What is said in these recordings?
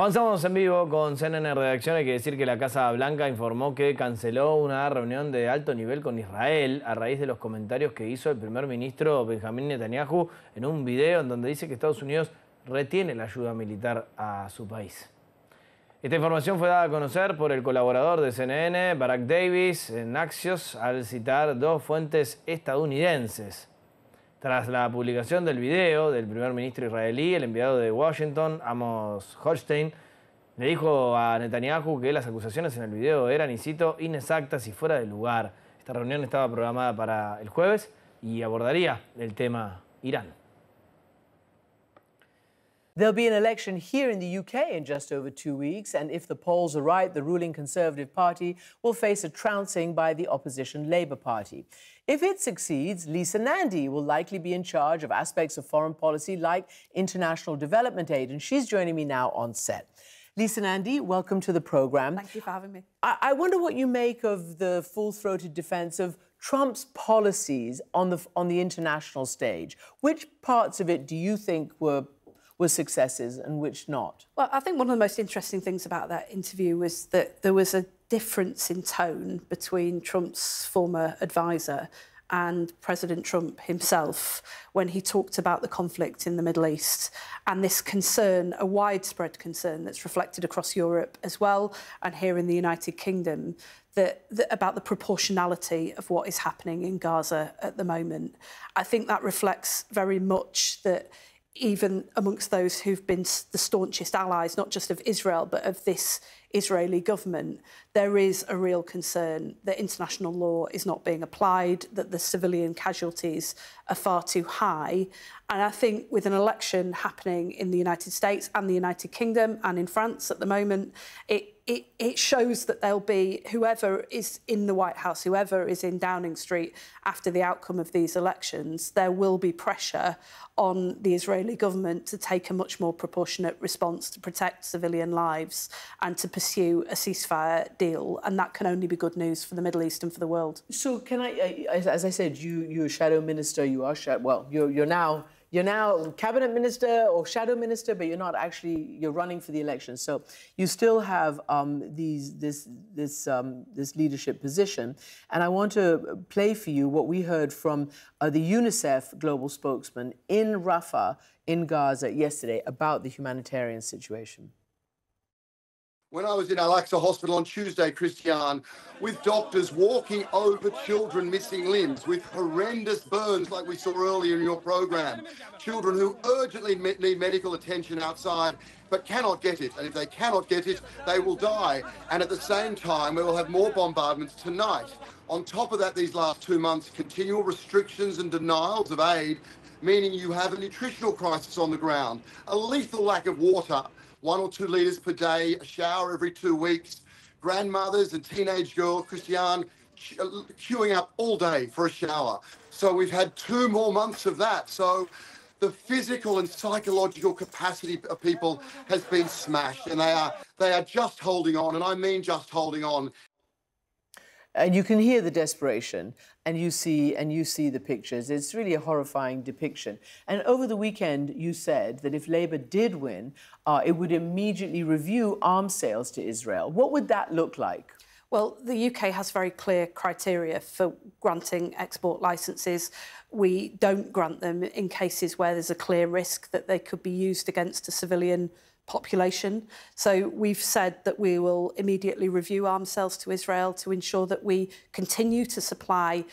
Avanzamos en vivo con CNN Redacción. Hay que decir que la Casa Blanca informó que canceló una reunión de alto nivel con Israel a raíz de los comentarios que hizo el primer ministro Benjamín Netanyahu en un video en donde dice que Estados Unidos retiene la ayuda militar a su país. Esta información fue dada a conocer por el colaborador de CNN, Barak Davis, en Axios, al citar dos fuentes estadounidenses. Tras la publicación del video del primer ministro israelí, el enviado de Washington, Amos Hochstein, le dijo a Netanyahu que las acusaciones en el video eran, y cito, inexactas y fuera de lugar. Esta reunión estaba programada para el jueves y abordaría el tema Irán. There'll be an election here in the UK in just over 2 weeks, and if the polls are right, the ruling Conservative Party will face a trouncing by the opposition Labour Party. If it succeeds, Lisa Nandy will likely be in charge of aspects of foreign policy like international development aid, and she's joining me now on set. Lisa Nandy, welcome to the programme. Thank you for having me. I wonder what you make of the full-throated defence of Trump's policies on the international stage. Which parts of it do you think were successes and which not? Well, I think one of the most interesting things about that interview was that there was a difference in tone between Trump's former advisor and President Trump himself when he talked about the conflict in the Middle East and this concern, a widespread concern that's reflected across Europe as well and here in the United Kingdom, that about the proportionality of what is happening in Gaza at the moment. I think that reflects very much that even amongst those who've been the staunchest allies, not just of Israel, but of this Israeli government, there is a real concern that international law is not being applied, that the civilian casualties are far too high. And I think with an election happening in the United States and the United Kingdom and in France at the moment, it shows that there'll be, whoever is in the White House, whoever is in Downing Street after the outcome of these elections, there will be pressure on the Israeli government to take a much more proportionate response to protect civilian lives and to pursue a ceasefire deal. And that can only be good news for the Middle East and for the world. So can I, as I said, you're a shadow minister, you're now cabinet minister or shadow minister, but you're not actually, you're running for the election. So you still have this leadership position. And I want to play for you what we heard from the UNICEF global spokesman in Rafah, in Gaza yesterday about the humanitarian situation. When I was in Al-Aqsa Hospital on Tuesday, Christian, with doctors walking over children missing limbs, with horrendous burns like we saw earlier in your program, children who urgently need medical attention outside but cannot get it. And if they cannot get it, they will die. And at the same time, we will have more bombardments tonight. On top of that, these last 2 months, continual restrictions and denials of aid, meaning you have a nutritional crisis on the ground, a lethal lack of water, 1 or 2 litres per day, a shower every 2 weeks, grandmothers and teenage girls, Christian, queuing up all day for a shower. So we've had 2 more months of that. So the physical and psychological capacity of people has been smashed, and they are just holding on, and I mean just holding on. And you can hear the desperation, and you see the pictures. It's really a horrifying depiction. And over the weekend, you said that if Labour did win, it would immediately review arms sales to Israel. What would that look like? Well, the UK has very clear criteria for granting export licences. We don't grant them in cases where there's a clear risk that they could be used against a civilian population. So we've said that we will immediately review arms sales to Israel to ensure that we continue to supply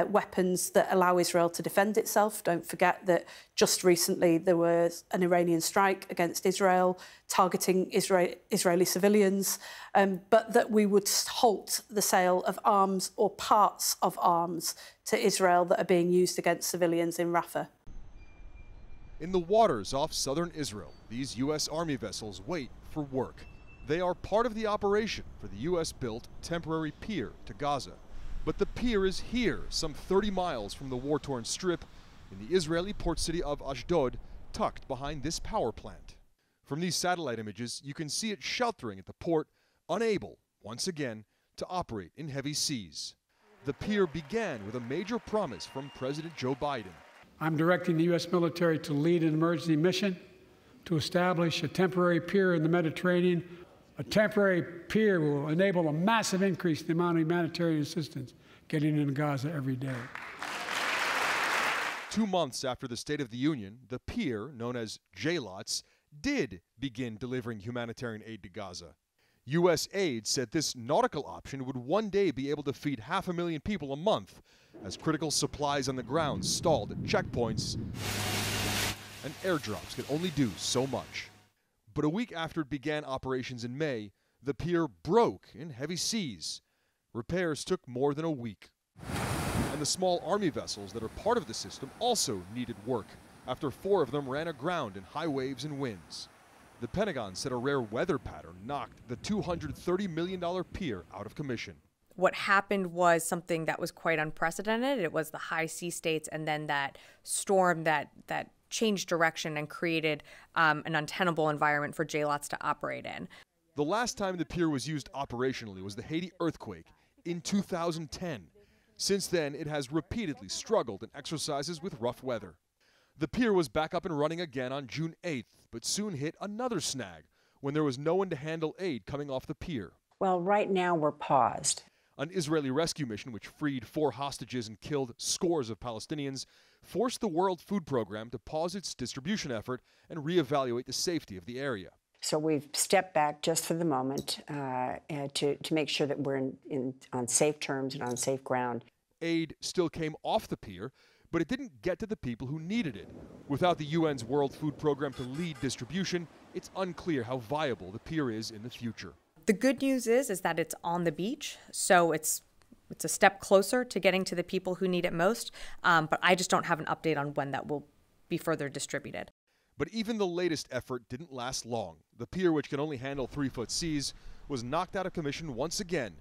weapons that allow Israel to defend itself. Don't forget that just recently there was an Iranian strike against Israel targeting Israeli civilians, but that we would halt the sale of arms or parts of arms to Israel that are being used against civilians in Rafah. In the waters off southern Israel, these U.S. Army vessels wait for work. They are part of the operation for the U.S.-built temporary pier to Gaza. But the pier is here, some 30 miles from the war-torn strip, in the Israeli port city of Ashdod, tucked behind this power plant. From these satellite images, you can see it sheltering at the port, unable, once again, to operate in heavy seas. The pier began with a major promise from President Joe Biden. I'm directing the U.S. military to lead an emergency mission to establish a temporary pier in the Mediterranean. A temporary pier will enable a massive increase in the amount of humanitarian assistance getting into Gaza every day. 2 months after the State of the Union, the pier, known as J-Lots, did begin delivering humanitarian aid to Gaza. U.S. aid said this nautical option would one day be able to feed 500,000 people a month, as critical supplies on the ground stalled at checkpoints and airdrops could only do so much. But a week after it began operations in May, the pier broke in heavy seas. Repairs took more than a week. And the small army vessels that are part of the system also needed work, after 4 of them ran aground in high waves and winds. The Pentagon said a rare weather pattern knocked the $230 million pier out of commission. What happened was something that was quite unprecedented. It was the high sea states and then that storm that changed direction and created an untenable environment for J-Lots to operate in. The last time the pier was used operationally was the Haiti earthquake in 2010. Since then, it has repeatedly struggled in exercises with rough weather. The pier was back up and running again on June 8th, but soon hit another snag when there was no one to handle aid coming off the pier. Well, right now we're paused. An Israeli rescue mission, which freed 4 hostages and killed scores of Palestinians, forced the World Food Program to pause its distribution effort and reevaluate the safety of the area. So we've stepped back just for the moment to make sure that we're on safe terms and on safe ground. Aid still came off the pier, but it didn't get to the people who needed it. Without the UN's World Food Program to lead distribution, it's unclear how viable the pier is in the future. The good news is that it's on the beach, so it's a step closer to getting to the people who need it most, but I just don't have an update on when that will be further distributed. But even the latest effort didn't last long. The pier, which can only handle 3-foot seas, was knocked out of commission once again,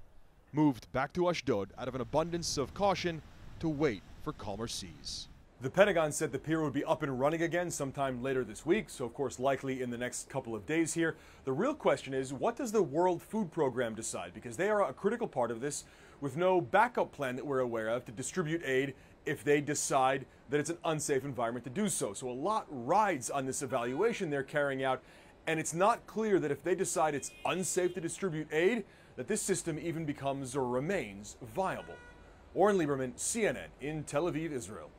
moved back to Ashdod out of an abundance of caution to wait for calmer seas. The Pentagon said the pier would be up and running again sometime later this week, so of course likely in the next couple of days here. The real question is, what does the World Food Program decide? Because they are a critical part of this, with no backup plan that we're aware of to distribute aid if they decide that it's an unsafe environment to do so. So a lot rides on this evaluation they're carrying out, and it's not clear that if they decide it's unsafe to distribute aid, that this system even becomes or remains viable. Oren Lieberman, CNN in Tel Aviv, Israel.